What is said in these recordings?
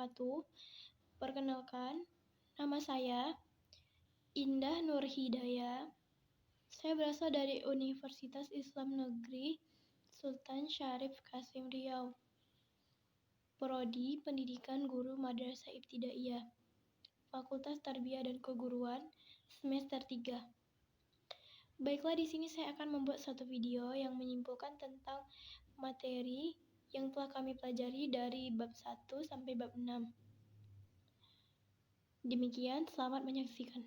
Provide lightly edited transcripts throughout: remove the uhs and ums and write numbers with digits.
wabarakatuh. Perkenalkan, nama saya Indah Nur Hidayah. Saya berasal dari Universitas Islam Negeri Sultan Syarif Kasim Riau. Prodi Pendidikan Guru Madrasah Ibtidaiyah. Fakultas Tarbiyah dan Keguruan semester 3. Baiklah, di sini saya akan membuat satu video yang menyimpulkan tentang materi yang telah kami pelajari dari bab 1 sampai bab 6. Demikian, selamat menyaksikan.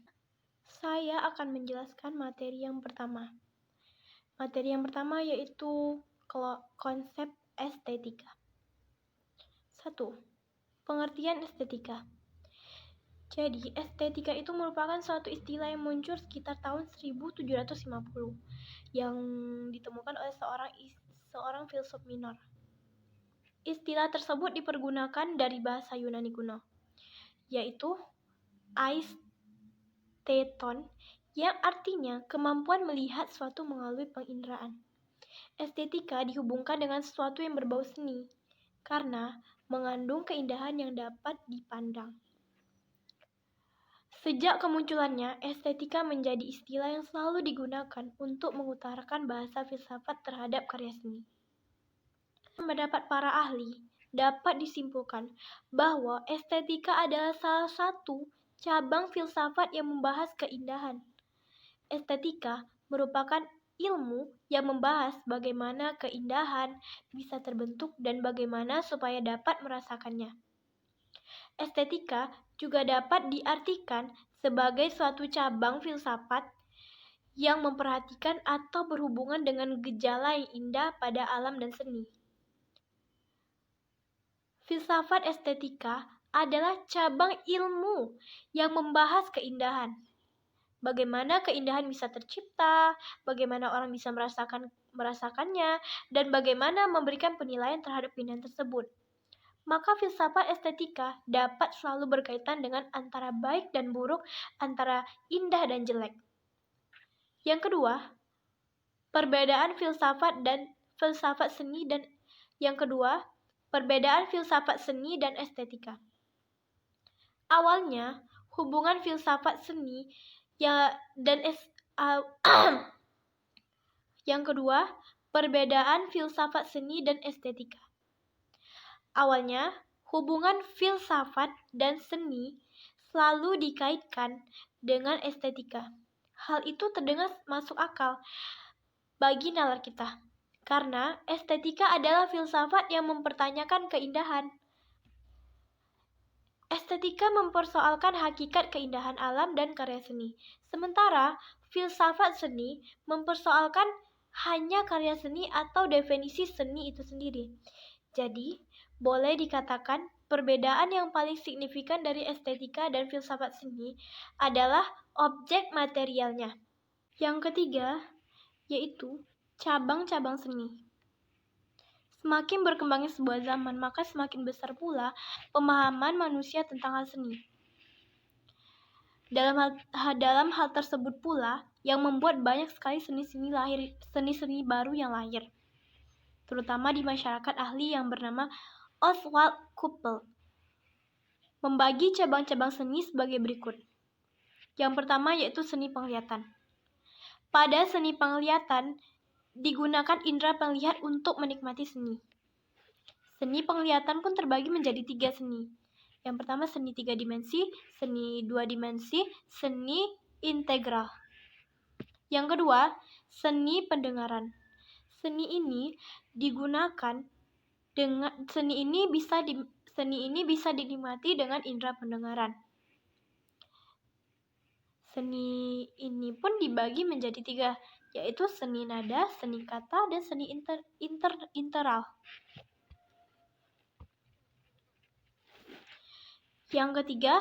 Saya akan menjelaskan materi yang pertama. Materi yang pertama yaitu konsep estetika. 1. Pengertian estetika. Jadi, estetika itu merupakan suatu istilah yang muncul sekitar tahun 1750 yang ditemukan oleh seorang filsuf minor. Istilah tersebut dipergunakan dari bahasa Yunani kuno, yaitu aisteton, yang artinya kemampuan melihat sesuatu melalui penginderaan. Estetika dihubungkan dengan sesuatu yang berbau seni, karena mengandung keindahan yang dapat dipandang. Sejak kemunculannya, estetika menjadi istilah yang selalu digunakan untuk mengutarakan bahasa filsafat terhadap karya seni. Pendapat para ahli, dapat disimpulkan bahwa estetika adalah salah satu cabang filsafat yang membahas keindahan. Estetika merupakan ilmu yang membahas bagaimana keindahan bisa terbentuk dan bagaimana supaya dapat merasakannya. Estetika juga dapat diartikan sebagai suatu cabang filsafat yang memperhatikan atau berhubungan dengan gejala yang indah pada alam dan seni. Filsafat estetika adalah cabang ilmu yang membahas keindahan. Bagaimana keindahan bisa tercipta, bagaimana orang bisa merasakannya, dan bagaimana memberikan penilaian terhadap keindahan tersebut. Maka filsafat estetika dapat selalu berkaitan dengan antara baik dan buruk, antara indah dan jelek. Yang kedua, perbedaan filsafat seni dan estetika. Awalnya, hubungan filsafat seni Yang kedua, perbedaan filsafat seni dan estetika. Awalnya, hubungan filsafat dan seni selalu dikaitkan dengan estetika. Hal itu terdengar masuk akal bagi nalar kita, karena estetika adalah filsafat yang mempertanyakan keindahan. Estetika mempersoalkan hakikat keindahan alam dan karya seni, sementara filsafat seni mempersoalkan hanya karya seni atau definisi seni itu sendiri. Jadi, boleh dikatakan perbedaan yang paling signifikan dari estetika dan filsafat seni adalah objek materialnya. Yang ketiga, yaitu cabang-cabang seni. Semakin berkembangnya sebuah zaman, maka semakin besar pula pemahaman manusia tentang hal seni. Dalam hal tersebut pula yang membuat banyak sekali seni-seni baru yang lahir, terutama di masyarakat ahli yang bernama Oswald Kuppel, membagi cabang-cabang seni sebagai berikut. Yang pertama yaitu seni penglihatan. Pada seni penglihatan digunakan indera penglihat untuk menikmati seni. Seni penglihatan pun terbagi menjadi 3 seni. Yang pertama seni 3 dimensi, seni 2 dimensi, seni integral. Yang kedua, seni pendengaran. Seni ini bisa dinikmati dengan indera pendengaran. Seni ini pun dibagi menjadi 3, yaitu seni nada, seni kata, dan seni interal. Yang ketiga,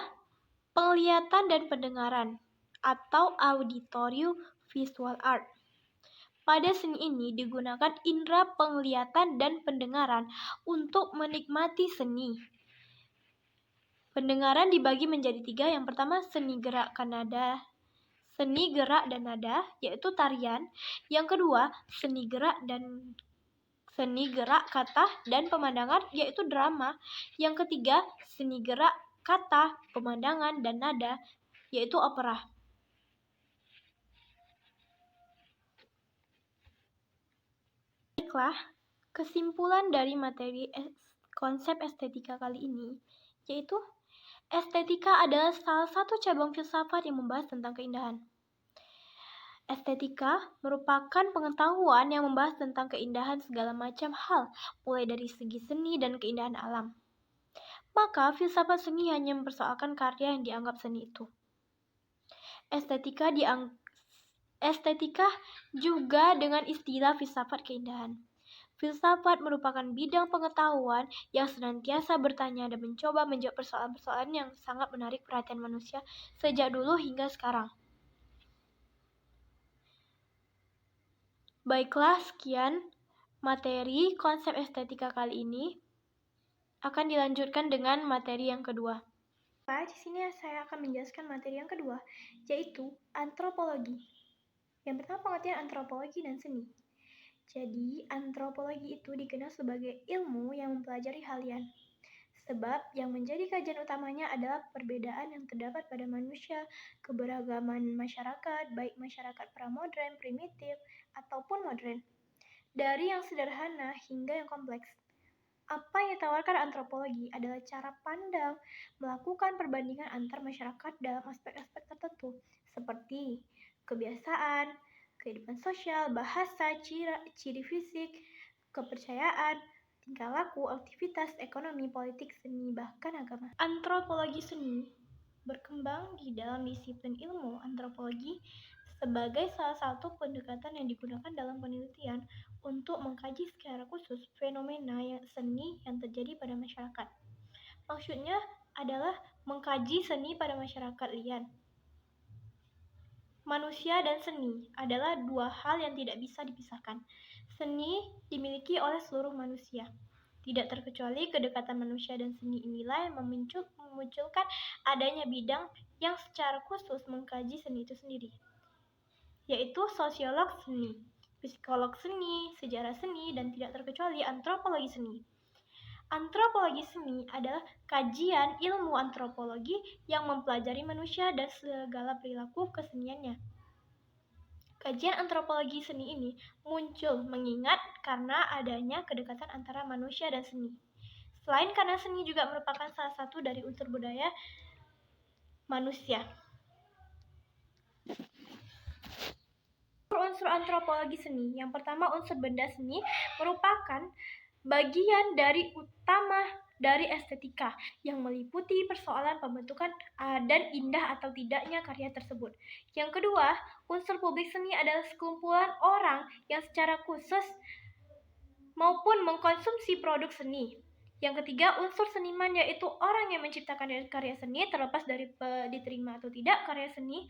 penglihatan dan pendengaran atau audio visual art. Pada seni ini digunakan indera penglihatan dan pendengaran untuk menikmati seni. Pendengaran dibagi menjadi 3. Yang pertama seni gerak dan nada, yaitu tarian. Yang kedua seni gerak dan seni gerak, kata, dan pemandangan, yaitu drama. Yang ketiga, seni gerak, kata, pemandangan, dan nada, yaitu opera. Baiklah, kesimpulan dari materi konsep estetika kali ini, yaitu estetika adalah salah satu cabang filsafat yang membahas tentang keindahan. Estetika merupakan pengetahuan yang membahas tentang keindahan segala macam hal, mulai dari segi seni dan keindahan alam. Maka, filsafat seni hanya mempersoalkan karya yang dianggap seni itu. Estetika juga dengan istilah filsafat keindahan. Filsafat merupakan bidang pengetahuan yang senantiasa bertanya dan mencoba menjawab persoalan-persoalan yang sangat menarik perhatian manusia sejak dulu hingga sekarang. Baiklah, sekian materi konsep estetika kali ini. Akan dilanjutkan dengan materi yang kedua. Di sini saya akan menjelaskan materi yang kedua, yaitu antropologi. Yang pertama, pengertian antropologi dan seni. Jadi, antropologi itu dikenal sebagai ilmu yang mempelajari halian. Sebab yang menjadi kajian utamanya adalah perbedaan yang terdapat pada manusia, keberagaman masyarakat, baik masyarakat pramodern, primitif, ataupun modern. Dari yang sederhana hingga yang kompleks. Apa yang ditawarkan antropologi adalah cara pandang melakukan perbandingan antar masyarakat dalam aspek-aspek tertentu, seperti kebiasaan, kehidupan sosial, bahasa, ciri fisik, kepercayaan, tingkah laku, aktivitas, ekonomi, politik, seni, bahkan agama. Antropologi seni berkembang di dalam disiplin ilmu antropologi sebagai salah satu pendekatan yang digunakan dalam penelitian untuk mengkaji secara khusus fenomena seni yang terjadi pada masyarakat. Maksudnya adalah mengkaji seni pada masyarakat lian. Manusia dan seni adalah dua hal yang tidak bisa dipisahkan. Seni dimiliki oleh seluruh manusia. Tidak terkecuali kedekatan manusia dan seni inilah yang memunculkan adanya bidang yang secara khusus mengkaji seni itu sendiri, yaitu sosiolog seni, psikolog seni, sejarah seni, dan tidak terkecuali antropologi seni. Antropologi seni adalah kajian ilmu antropologi yang mempelajari manusia dan segala perilaku keseniannya. Kajian antropologi seni ini muncul mengingat karena adanya kedekatan antara manusia dan seni. Selain karena seni juga merupakan salah satu dari unsur budaya manusia. Unsur antropologi seni. Yang pertama, unsur benda seni merupakan bagian dari utama dari estetika yang meliputi persoalan pembentukan dan indah atau tidaknya karya tersebut. Yang kedua, unsur publik seni adalah sekumpulan orang yang secara khusus maupun mengkonsumsi produk seni. Yang ketiga, unsur seniman yaitu orang yang menciptakan karya seni terlepas dari diterima atau tidak karya seni.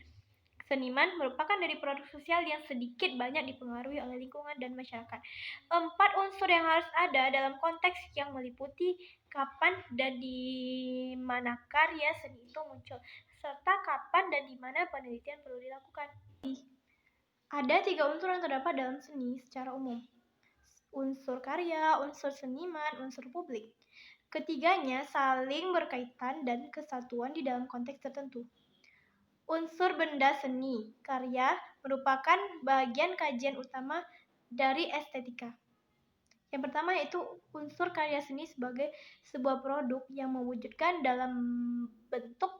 Seniman merupakan dari produk sosial yang sedikit banyak dipengaruhi oleh lingkungan dan masyarakat. 4 unsur yang harus ada dalam konteks yang meliputi kapan dan di mana karya seni itu muncul, serta kapan dan di mana penelitian perlu dilakukan. Ada 3 unsur yang terdapat dalam seni secara umum. Unsur karya, unsur seniman, unsur publik. Ketiganya saling berkaitan dan kesatuan di dalam konteks tertentu. Unsur benda seni, karya, merupakan bagian kajian utama dari estetika. Yang pertama yaitu unsur karya seni sebagai sebuah produk yang mewujudkan dalam bentuk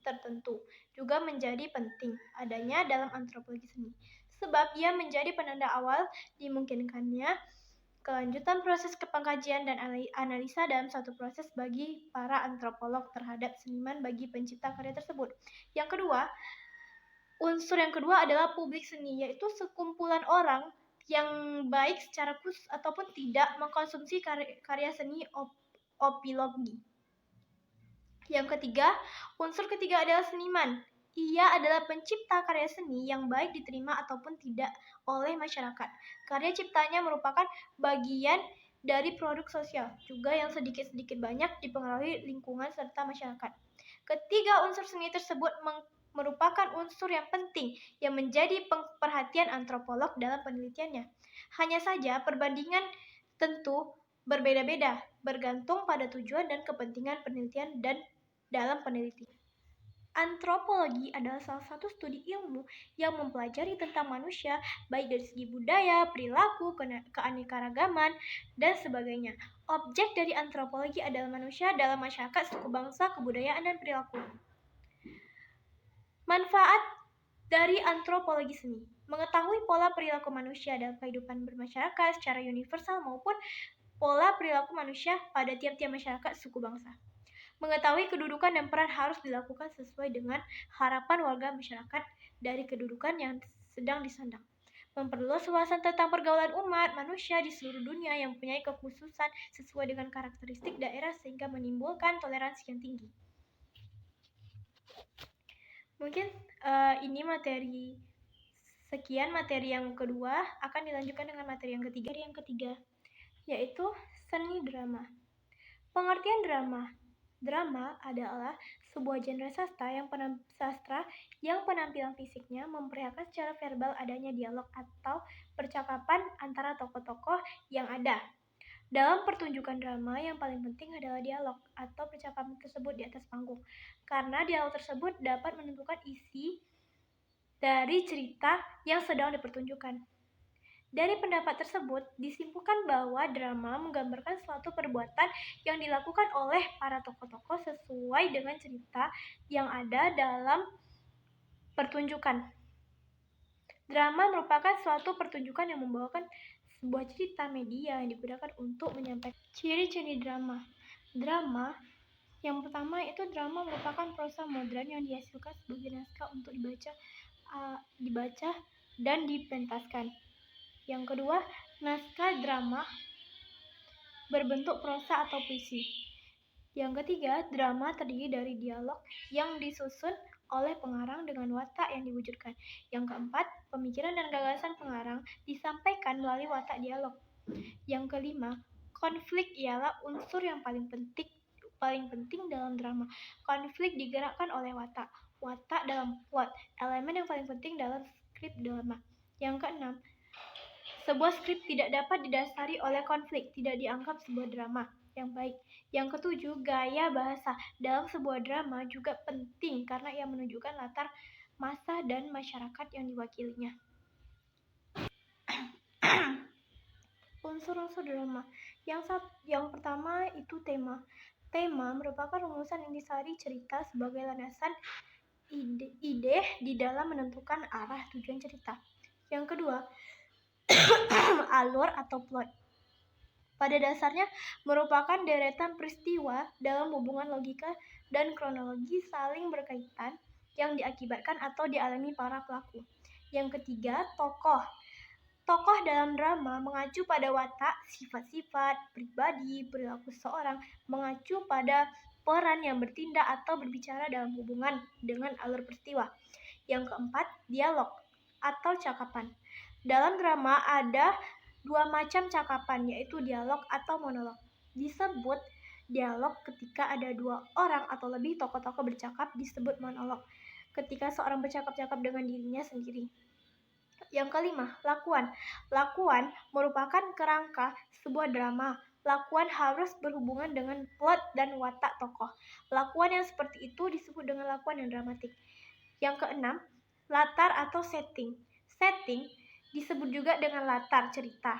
tertentu juga menjadi penting adanya dalam antropologi seni. Sebab ia menjadi penanda awal dimungkinkannya kelanjutan proses pengkajian dan analisa dalam suatu proses bagi para antropolog terhadap seniman bagi pencipta karya tersebut. Yang kedua, unsur yang kedua adalah publik seni, yaitu sekumpulan orang yang baik secara khusus ataupun tidak mengkonsumsi karya seni opilogi. Yang ketiga, unsur ketiga adalah seniman. Ia adalah pencipta karya seni yang baik diterima ataupun tidak oleh masyarakat. Karya ciptanya merupakan bagian dari produk sosial, juga yang sedikit-sedikit banyak dipengaruhi lingkungan serta masyarakat. Ketiga unsur seni tersebut merupakan unsur yang penting yang menjadi perhatian antropolog dalam penelitiannya. Hanya saja perbandingan tentu berbeda-beda, bergantung pada tujuan dan kepentingan penelitian dan dalam penelitian. Antropologi adalah salah satu studi ilmu yang mempelajari tentang manusia, baik dari segi budaya, perilaku, keanekaragaman, dan sebagainya. Objek dari antropologi adalah manusia dalam masyarakat, suku bangsa, kebudayaan, dan perilaku. Manfaat dari antropologi seni: mengetahui pola perilaku manusia dalam kehidupan bermasyarakat secara universal maupun pola perilaku manusia pada tiap-tiap masyarakat, suku bangsa. Mengetahui kedudukan dan peran harus dilakukan sesuai dengan harapan warga masyarakat dari kedudukan yang sedang disandang. Memperluas wawasan tentang pergaulan umat manusia di seluruh dunia yang mempunyai kekhususan sesuai dengan karakteristik daerah sehingga menimbulkan toleransi yang tinggi. Mungkin ini sekian materi yang kedua, akan dilanjutkan dengan materi yang ketiga, yaitu seni drama. Pengertian drama. Drama adalah sebuah genre sastra yang penampilan fisiknya memperlihatkan secara verbal adanya dialog atau percakapan antara tokoh-tokoh yang ada. Dalam pertunjukan drama, yang paling penting adalah dialog atau percakapan tersebut di atas panggung, karena dialog tersebut dapat menentukan isi dari cerita yang sedang dipertunjukkan. Dari pendapat tersebut, disimpulkan bahwa drama menggambarkan suatu perbuatan yang dilakukan oleh para tokoh-tokoh sesuai dengan cerita yang ada dalam pertunjukan. Drama merupakan suatu pertunjukan yang membawakan sebuah cerita media yang digunakan untuk menyampaikan ciri-ciri drama. Drama yang pertama itu drama merupakan prosa modern yang dihasilkan sebagai naskah untuk dibaca dan dipentaskan. Yang kedua, naskah drama berbentuk prosa atau puisi. Yang ketiga, drama terdiri dari dialog yang disusun oleh pengarang dengan watak yang diwujudkan. Yang keempat, pemikiran dan gagasan pengarang disampaikan melalui watak dialog. Yang kelima, konflik ialah unsur yang paling penting dalam drama. Konflik digerakkan oleh watak dalam plot, elemen yang paling penting dalam skrip drama. Yang keenam, sebuah skrip tidak dapat didasari oleh konflik, tidak dianggap sebuah drama yang baik. Yang ketujuh, gaya bahasa dalam sebuah drama juga penting karena ia menunjukkan latar masa dan masyarakat yang diwakilinya. Unsur-unsur drama. Yang pertama itu tema. Tema merupakan rumusan intisari cerita sebagai landasan ide di dalam menentukan arah tujuan cerita. Yang kedua, alur atau plot. Pada dasarnya merupakan deretan peristiwa dalam hubungan logika dan kronologi saling berkaitan yang diakibatkan atau dialami para pelaku. Yang ketiga, tokoh. Tokoh dalam drama mengacu pada watak, sifat-sifat, pribadi, perilaku seseorang, mengacu pada peran yang bertindak atau berbicara dalam hubungan dengan alur peristiwa. Yang keempat, dialog atau cakapan. Dalam drama ada dua macam cakapan, yaitu dialog atau monolog. Disebut dialog ketika ada dua orang atau lebih tokoh-tokoh bercakap, disebut monolog ketika seorang bercakap-cakap dengan dirinya sendiri. Yang kelima, lakuan. Lakuan merupakan kerangka sebuah drama. Lakuan harus berhubungan dengan plot dan watak tokoh. Lakuan yang seperti itu disebut dengan lakuan yang dramatik. Yang keenam, latar atau setting. Setting disebut juga dengan latar cerita.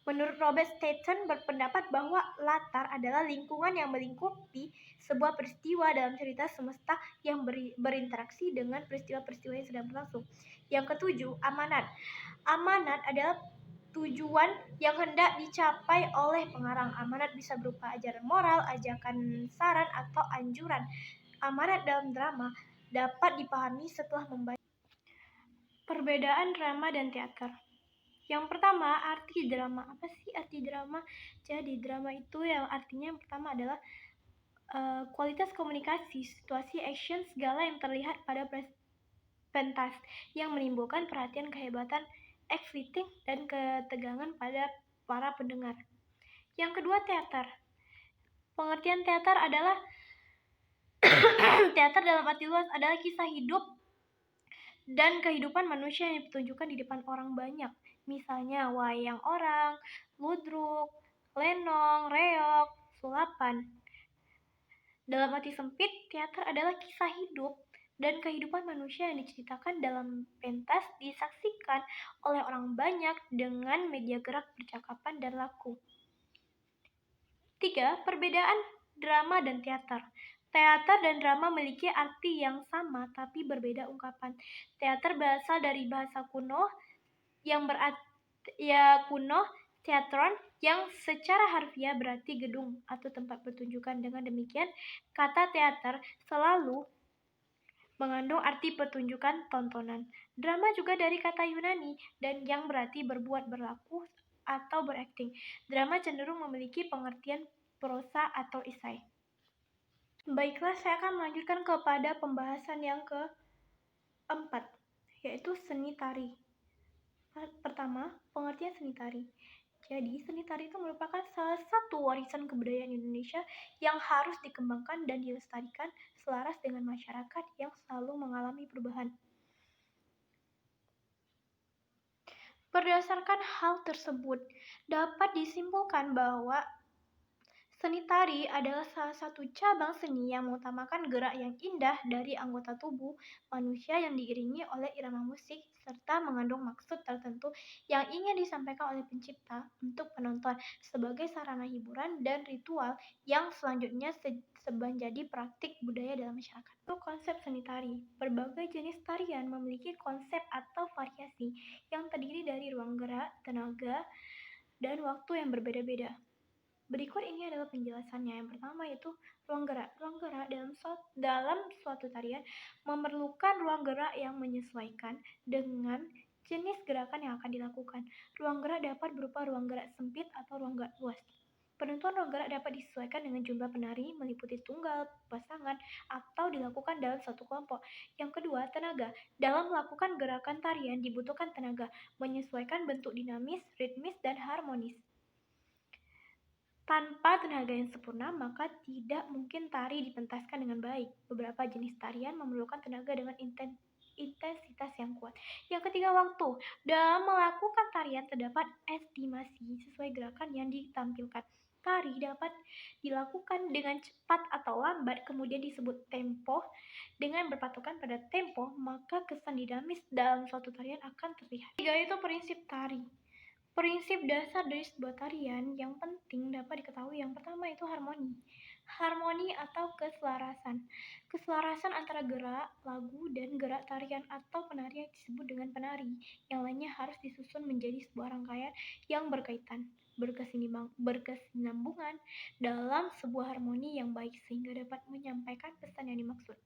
Menurut Robert Staton berpendapat bahwa latar adalah lingkungan yang melingkupi sebuah peristiwa dalam cerita semesta yang berinteraksi dengan peristiwa-peristiwa yang sedang berlangsung. Yang ketujuh, amanat. Amanat adalah tujuan yang hendak dicapai oleh pengarang. Amanat bisa berupa ajaran moral, ajakan saran, atau anjuran. Amanat dalam drama dapat dipahami setelah membaca. Perbedaan drama dan teater. Yang pertama, arti drama. Apa sih arti drama? Jadi drama itu yang artinya yang pertama adalah kualitas komunikasi, situasi, action, segala yang terlihat pada pentas yang menimbulkan perhatian, kehebatan, exciting, dan ketegangan pada para pendengar. Yang kedua, teater. Pengertian teater adalah teater dalam arti luas adalah kisah hidup dan kehidupan manusia yang dipertunjukkan di depan orang banyak. misalnya wayang orang, ludruk, lenong, reog, sulapan. Dalam arti sempit, teater adalah kisah hidup dan kehidupan manusia yang diceritakan dalam pentas disaksikan oleh orang banyak dengan media gerak percakapan dan laku. 3. Perbedaan drama dan teater. Teater dan drama memiliki arti yang sama tapi berbeda ungkapan. Teater berasal dari bahasa kuno yang berarti kuno teatron yang secara harfiah berarti gedung atau tempat pertunjukan. Dengan demikian, kata teater selalu mengandung arti pertunjukan tontonan. Drama juga dari kata Yunani dan yang berarti berbuat, berlaku, atau berakting. Drama cenderung memiliki pengertian prosa atau esai. Baiklah, saya akan melanjutkan kepada pembahasan yang keempat, yaitu seni tari. Pertama, pengertian seni tari. Jadi, seni tari itu merupakan salah satu warisan kebudayaan Indonesia yang harus dikembangkan dan dilestarikan selaras dengan masyarakat yang selalu mengalami perubahan. Berdasarkan hal tersebut, dapat disimpulkan bahwa seni tari adalah salah satu cabang seni yang mengutamakan gerak yang indah dari anggota tubuh manusia yang diiringi oleh irama musik serta mengandung maksud tertentu yang ingin disampaikan oleh pencipta untuk penonton sebagai sarana hiburan dan ritual yang selanjutnya menjadi praktik budaya dalam masyarakat. Untuk konsep seni tari, berbagai jenis tarian memiliki konsep atau variasi yang terdiri dari ruang gerak, tenaga, dan waktu yang berbeda-beda. Berikut ini adalah penjelasannya. Yang pertama yaitu ruang gerak. Ruang gerak dalam suatu tarian memerlukan ruang gerak yang menyesuaikan dengan jenis gerakan yang akan dilakukan. Ruang gerak dapat berupa ruang gerak sempit atau ruang gerak luas. Penentuan ruang gerak dapat disesuaikan dengan jumlah penari, meliputi tunggal, pasangan, atau dilakukan dalam satu kelompok. Yang kedua, tenaga. Dalam melakukan gerakan tarian dibutuhkan tenaga, menyesuaikan bentuk dinamis, ritmis, dan harmonis. Tanpa tenaga yang sempurna, maka tidak mungkin tari dipentaskan dengan baik. Beberapa jenis tarian memerlukan tenaga dengan intensitas yang kuat. Yang ketiga, waktu. Dalam melakukan tarian terdapat estimasi sesuai gerakan yang ditampilkan. Tari dapat dilakukan dengan cepat atau lambat, kemudian disebut tempo. Dengan berpatokan pada tempo, maka kesan dinamis dalam suatu tarian akan terlihat. Tiga, itu prinsip tari. Prinsip dasar dari sebuah tarian yang penting dapat diketahui. Yang pertama itu harmoni. Harmoni atau keselarasan. Keselarasan antara gerak, lagu, dan gerak tarian atau penari yang disebut dengan penari. Yang lainnya harus disusun menjadi sebuah rangkaian yang berkaitan, berkesinambungan dalam sebuah harmoni yang baik sehingga dapat menyampaikan pesan yang dimaksud.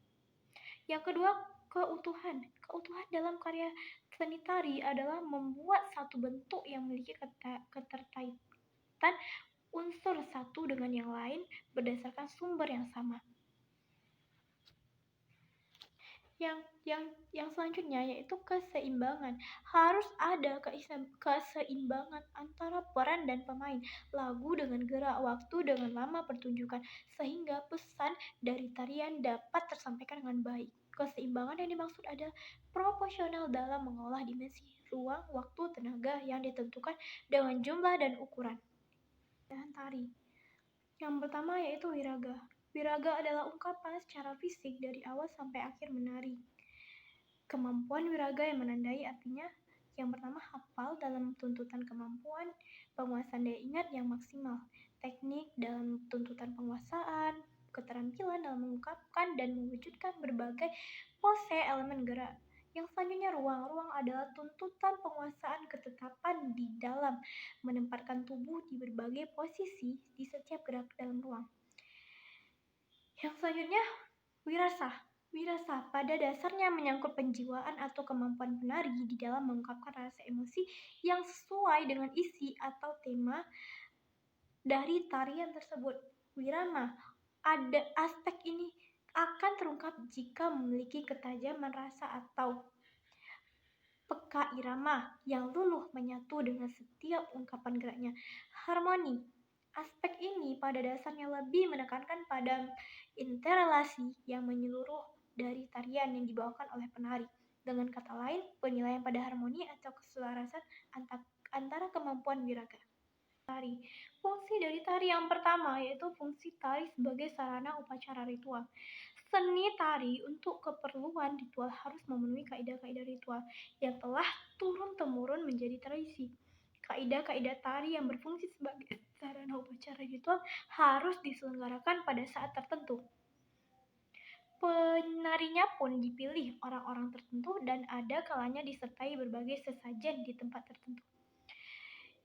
Yang kedua, keutuhan. Keutuhan dalam karya seni tari adalah membuat satu bentuk yang memiliki keterkaitan unsur satu dengan yang lain berdasarkan sumber yang sama. Yang selanjutnya yaitu keseimbangan. Harus ada keseimbangan antara peran dan pemain, lagu dengan gerak, waktu dengan lama pertunjukan, sehingga pesan dari tarian dapat tersampaikan dengan baik. Keseimbangan yang dimaksud adalah proporsional dalam mengolah dimensi ruang, waktu, tenaga yang ditentukan dengan jumlah dan ukuran. Dan tari. Yang pertama yaitu wiraga. Wiraga adalah ungkapan secara fisik dari awal sampai akhir menari. Kemampuan wiraga yang menandai artinya yang pertama hafal dalam tuntutan kemampuan, penguasaan daya ingat yang maksimal, teknik dalam tuntutan penguasaan, keterampilan dalam mengungkapkan dan mewujudkan berbagai pose elemen gerak. Yang selanjutnya ruang. Ruang adalah tuntutan penguasaan ketetapan di dalam menempatkan tubuh di berbagai posisi di setiap gerak dalam ruang. Yang selanjutnya wirasa. Wirasa pada dasarnya menyangkut penjiwaan atau kemampuan penari di dalam mengungkapkan rasa emosi yang sesuai dengan isi atau tema dari tarian tersebut. Wirama, ada aspek ini akan terungkap jika memiliki ketajaman rasa atau peka irama yang luluh menyatu dengan setiap ungkapan geraknya. Harmoni. Aspek ini pada dasarnya lebih menekankan pada interrelasi yang menyeluruh dari tarian yang dibawakan oleh penari. Dengan kata lain, penilaian pada harmoni atau keselarasan antara kemampuan wiraga. Tari. Fungsi dari tari yang pertama yaitu fungsi tari sebagai sarana upacara ritual. Seni tari untuk keperluan ritual harus memenuhi kaidah-kaidah ritual yang telah turun-temurun menjadi tradisi. Kaidah-kaidah tari yang berfungsi sebagai sarana upacara ritual harus diselenggarakan pada saat tertentu. Penarinya pun dipilih orang-orang tertentu dan ada kalanya disertai berbagai sesajen di tempat tertentu.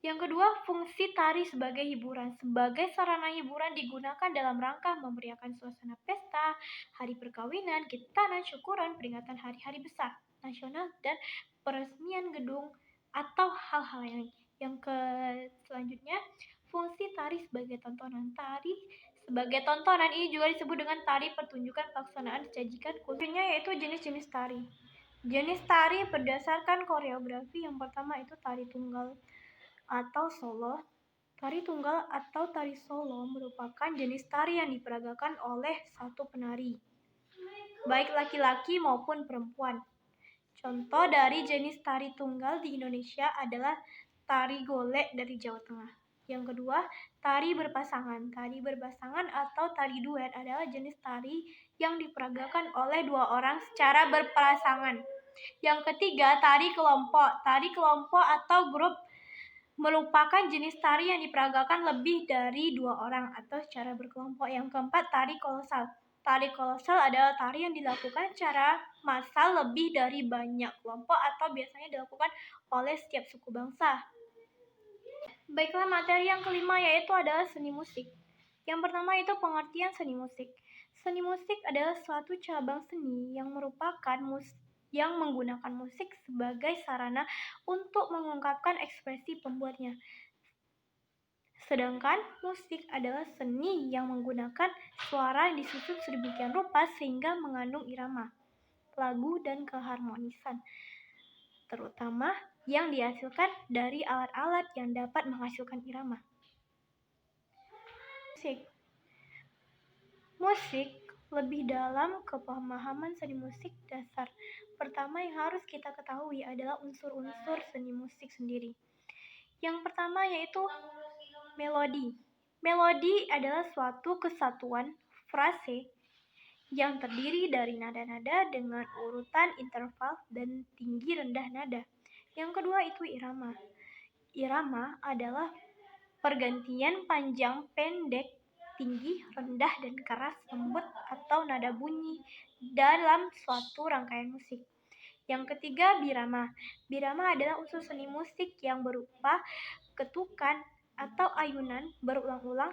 Yang kedua, fungsi tari sebagai hiburan. Sebagai sarana hiburan digunakan dalam rangka memeriahkan suasana pesta, hari perkawinan, kitanan, syukuran, peringatan hari-hari besar nasional, dan peresmian gedung atau hal-hal lain. Yang selanjutnya, fungsi tari sebagai tontonan. Tari sebagai tontonan ini juga disebut dengan tari pertunjukan pelaksanaan disajikan khususnya yaitu jenis-jenis tari. Jenis tari berdasarkan koreografi. Yang pertama itu tari tunggal atau solo. Tari tunggal atau tari solo merupakan jenis tari yang diperagakan oleh satu penari, baik laki-laki maupun perempuan. Contoh dari jenis tari tunggal di Indonesia adalah tari golek dari Jawa Tengah. Yang kedua, tari berpasangan. Tari berpasangan atau tari duet adalah jenis tari yang diperagakan oleh dua orang secara berpasangan. Yang ketiga, tari kelompok. Tari kelompok atau grup merupakan jenis tari yang diperagakan lebih dari dua orang atau secara berkelompok. Yang keempat, tari kolosal. Tari kolosal adalah tari yang dilakukan secara massal lebih dari banyak kelompok atau biasanya dilakukan oleh setiap suku bangsa. Baiklah, materi yang kelima yaitu adalah seni musik. Yang pertama itu pengertian seni musik. Seni musik adalah suatu cabang seni yang menggunakan musik sebagai sarana untuk mengungkapkan ekspresi pembuatnya. Sedangkan musik adalah seni yang menggunakan suara yang disusun sedemikian rupa sehingga mengandung irama, lagu, dan keharmonisan, terutama yang dihasilkan dari alat-alat yang dapat menghasilkan irama. Musik lebih dalam kepemahaman seni musik dasar. Pertama yang harus kita ketahui adalah unsur-unsur seni musik sendiri. Yang pertama yaitu melodi. Melodi adalah suatu kesatuan frase yang terdiri dari nada-nada dengan urutan interval dan tinggi rendah nada. Yang kedua itu irama. Irama adalah pergantian panjang pendek, tinggi, rendah, dan keras, lembut atau nada bunyi dalam suatu rangkaian musik. Yang ketiga, birama. Birama adalah unsur seni musik yang berupa ketukan atau ayunan berulang-ulang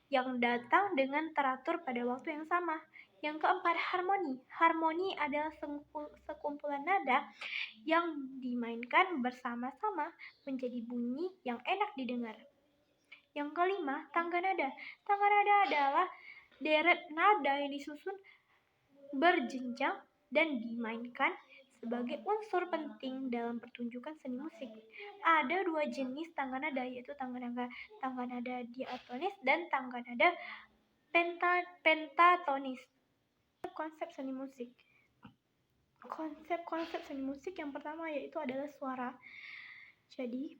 yang datang dengan teratur pada waktu yang sama. Yang keempat, harmoni. Harmoni adalah sekumpulan nada yang dimainkan bersama-sama menjadi bunyi yang enak didengar. Yang kelima, tangga nada. Tangga nada adalah deret nada yang disusun berjenjang dan dimainkan sebagai unsur penting dalam pertunjukan seni musik. Ada dua jenis tangga nada, yaitu tangga nada diatonis dan tangga nada pentatonis. Konsep seni musik. Konsep seni musik yang pertama yaitu adalah suara. Jadi,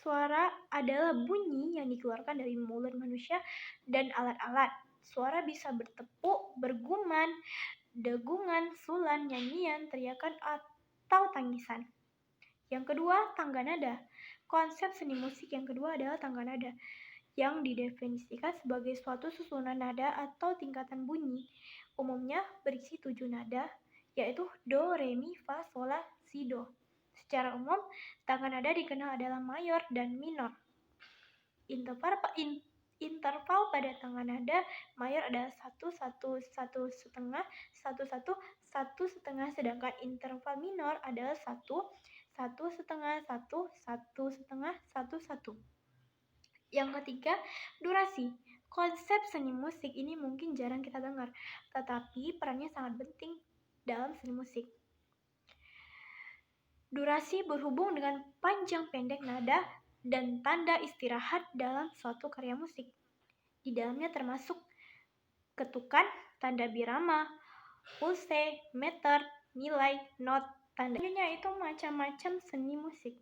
suara adalah bunyi yang dikeluarkan dari mulut manusia dan alat-alat. Suara bisa bertepuk, bergumam, degungan, sulan, nyanyian, teriakan, atau tangisan. Yang kedua, tangga nada. Konsep seni musik yang kedua adalah tangga nada, yang didefinisikan sebagai suatu susunan nada atau tingkatan bunyi, umumnya berisi 7 nada, yaitu do, re, mi, fa, sol, la, si, do. Secara umum, tangga nada dikenal adalah mayor dan minor. Interval pada tangga nada mayor adalah 1, 1, 1 setengah, 1, 1, 1 setengah, sedangkan interval minor adalah 1, 1 setengah, 1, 1 setengah, 1, 1. Yang ketiga, durasi. Konsep seni musik ini mungkin jarang kita dengar, tetapi perannya sangat penting dalam seni musik. Durasi berhubung dengan panjang pendek nada dan tanda istirahat dalam suatu karya musik. Di dalamnya termasuk ketukan, tanda birama, pulse, meter, nilai, not, tanda. Selanjutnya itu macam-macam seni musik.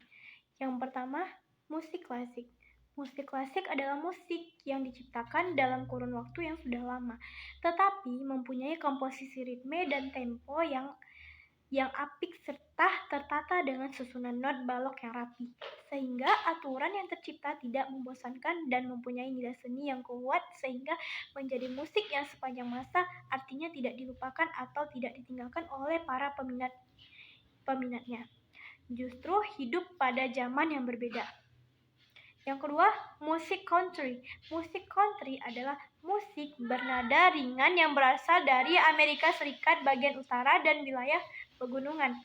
Yang pertama, musik klasik. Musik klasik adalah musik yang diciptakan dalam kurun waktu yang sudah lama, tetapi mempunyai komposisi ritme dan tempo yang apik serta tertata dengan susunan not balok yang rapi, sehingga aturan yang tercipta tidak membosankan dan mempunyai nilai seni yang kuat sehingga menjadi musik yang sepanjang masa, artinya tidak dilupakan atau tidak ditinggalkan oleh para peminatnya. Justru hidup pada zaman yang berbeda. Yang kedua, musik country. Musik country adalah musik bernada ringan yang berasal dari Amerika Serikat bagian utara dan wilayah pegunungan.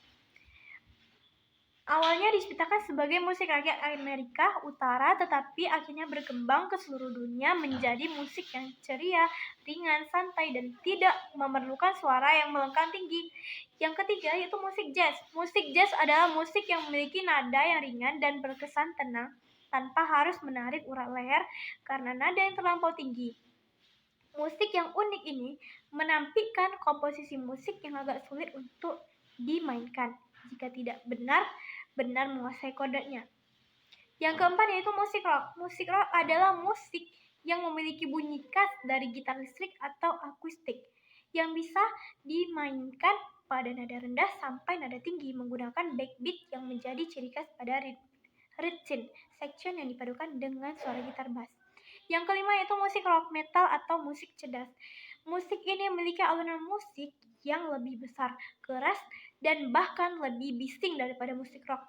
Awalnya diciptakan sebagai musik rakyat Amerika Utara, tetapi akhirnya berkembang ke seluruh dunia menjadi musik yang ceria, ringan, santai, dan tidak memerlukan suara yang melengkang tinggi. Yang ketiga yaitu musik jazz. Musik jazz adalah musik yang memiliki nada yang ringan dan berkesan tenang, tanpa harus menarik urat leher karena nada yang terlampau tinggi. Musik yang unik ini menampilkan komposisi musik yang agak sulit untuk dimainkan jika tidak benar menguasai kodenya. Yang keempat yaitu musik rock. Musik rock adalah musik yang memiliki bunyi khas dari gitar listrik atau akustik yang bisa dimainkan pada nada rendah sampai nada tinggi menggunakan backbeat yang menjadi ciri khas pada rhythm section yang dipadukan dengan suara gitar bass. Yang kelima yaitu musik rock metal atau musik cerdas. Musik ini memiliki alunan musik yang lebih besar, keras, dan bahkan lebih bising daripada musik rock.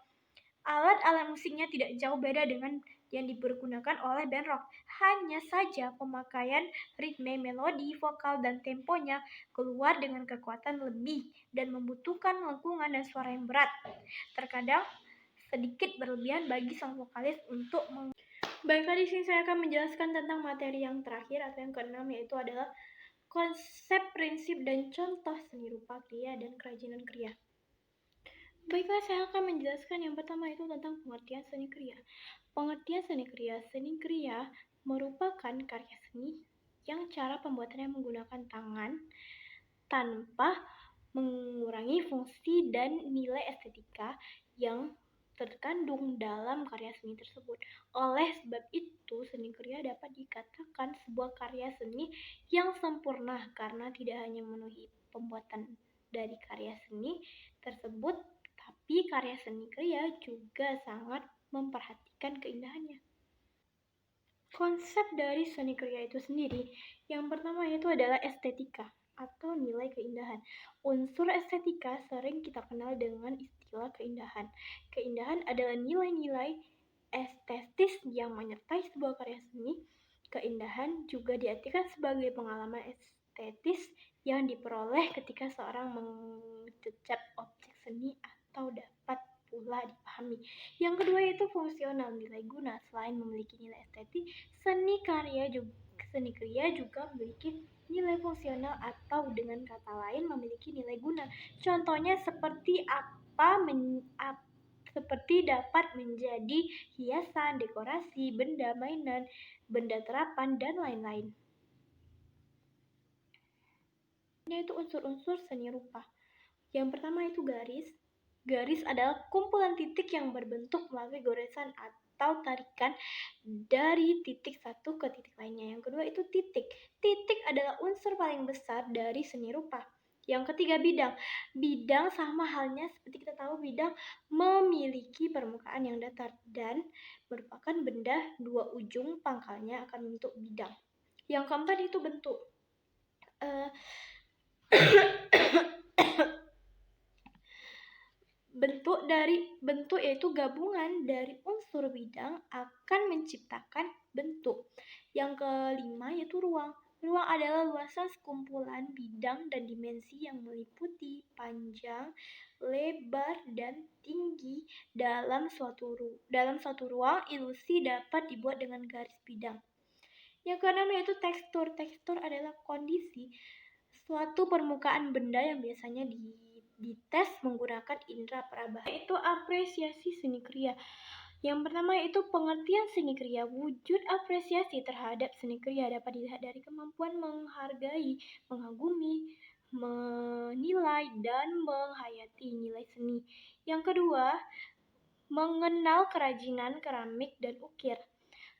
Alat-alat musiknya tidak jauh beda dengan yang dipergunakan oleh band rock. Hanya saja pemakaian ritme, melodi, vokal, dan temponya keluar dengan kekuatan lebih dan membutuhkan lengkungan dan suara yang berat. Terkadang sedikit berlebihan bagi sang vokalis untuk Baiklah, di sini saya akan menjelaskan tentang materi yang terakhir atau yang keenam, yaitu adalah konsep, prinsip, dan contoh seni rupa kriya dan kerajinan kriya. Baiklah, saya akan menjelaskan yang pertama itu tentang pengertian seni kriya. Pengertian seni kriya. Seni kriya merupakan karya seni yang cara pembuatannya menggunakan tangan tanpa mengurangi fungsi dan nilai estetika yang terkandung dalam karya seni tersebut. Oleh sebab itu, seni kriya dapat dikatakan sebuah karya seni yang sempurna karena tidak hanya memenuhi pembuatan dari karya seni tersebut, tapi karya seni kriya juga sangat memperhatikan keindahannya. Konsep dari seni kriya itu sendiri, yang pertama itu adalah estetika atau nilai keindahan. Unsur estetika sering kita kenal dengan istilah keindahan. Keindahan adalah nilai-nilai estetis yang menyertai sebuah karya seni. Keindahan juga diartikan sebagai pengalaman estetis yang diperoleh ketika seorang mengecap objek seni atau dapat pula dipahami. Yang kedua itu fungsional, nilai guna. Selain memiliki nilai estetik, seni kriya juga memiliki nilai fungsional atau dengan kata lain memiliki nilai guna. Contohnya seperti seperti dapat menjadi hiasan, dekorasi, benda mainan, benda terapan, dan lain-lain. Yaitu unsur-unsur seni rupa. Yang pertama itu garis. Garis adalah kumpulan titik yang berbentuk melalui goresan atau tarikan dari titik satu ke titik lainnya. Yang kedua itu titik. Titik adalah unsur paling besar dari seni rupa. Yang ketiga bidang. Bidang sama halnya seperti kita tahu bidang memiliki permukaan yang datar dan merupakan benda dua ujung pangkalnya akan membentuk bidang. Yang keempat itu bentuk. Bentuk yaitu gabungan dari unsur bidang akan menciptakan bentuk. Yang kelima yaitu ruang. Ruang adalah luasan sekumpulan bidang dan dimensi yang meliputi panjang, lebar, dan tinggi dalam suatu ruang. Ilusi dapat dibuat dengan garis bidang. Yang keenam yaitu tekstur. Tekstur adalah kondisi suatu permukaan benda yang biasanya dites menggunakan indera peraba. Itu apresiasi seni kriya. Yang pertama itu pengertian seni kriya. Wujud apresiasi terhadap seni kriya dapat dilihat dari kemampuan menghargai, mengagumi, menilai dan menghayati nilai seni. Yang kedua, mengenal kerajinan keramik dan ukir.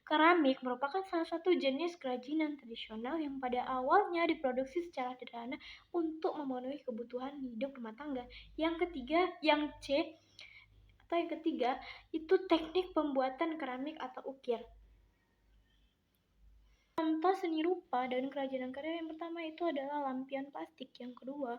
Keramik merupakan salah satu jenis kerajinan tradisional yang pada awalnya diproduksi secara sederhana untuk memenuhi kebutuhan hidup rumah tangga. Yang ketiga itu teknik pembuatan keramik atau ukir. Contoh seni rupa dan kerajinan karya yang pertama itu adalah lampion plastik, yang kedua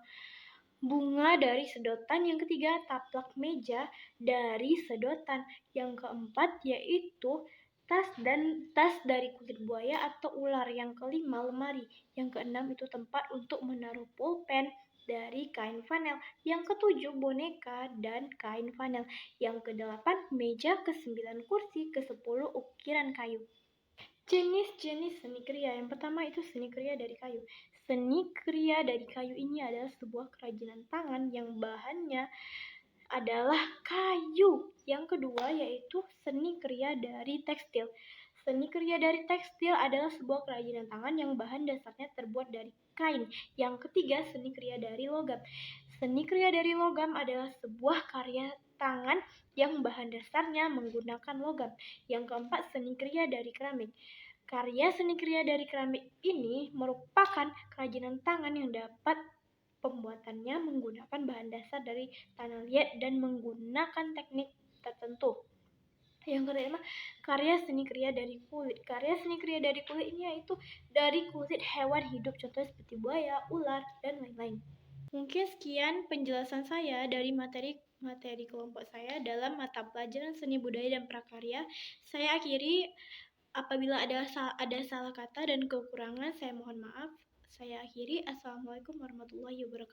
bunga dari sedotan, yang ketiga taplak meja dari sedotan, yang keempat yaitu tas dari kulit buaya atau ular, yang kelima lemari, yang keenam itu tempat untuk menaruh pulpen dari kain flanel, yang ketujuh boneka dan kain flanel, yang kedelapan meja, kesembilan kursi, kesepuluh ukiran kayu. Jenis-jenis seni kriya. Yang pertama itu seni kriya dari kayu. Seni kriya dari kayu ini adalah sebuah kerajinan tangan yang bahannya adalah kayu. Yang kedua yaitu seni kriya dari tekstil. Seni kriya dari tekstil adalah sebuah kerajinan tangan yang bahan dasarnya terbuat dari kain. Yang ketiga, seni kriya dari logam. Seni kriya dari logam adalah sebuah karya tangan yang bahan dasarnya menggunakan logam. Yang keempat, seni kriya dari keramik. Karya seni kriya dari keramik ini merupakan kerajinan tangan yang dapat pembuatannya menggunakan bahan dasar dari tanah liat dan menggunakan teknik tertentu. Yang kelima, karya seni kriya dari kulit. Karya seni kriya dari kulit ini yaitu dari kulit hewan hidup, contohnya seperti buaya, ular, dan lain-lain. Mungkin sekian penjelasan saya dari materi kelompok saya dalam mata pelajaran seni budaya dan prakarya. Saya akhiri. Apabila ada salah kata dan kekurangan, saya mohon maaf. Saya akhiri. Assalamualaikum warahmatullahi wabarakatuh.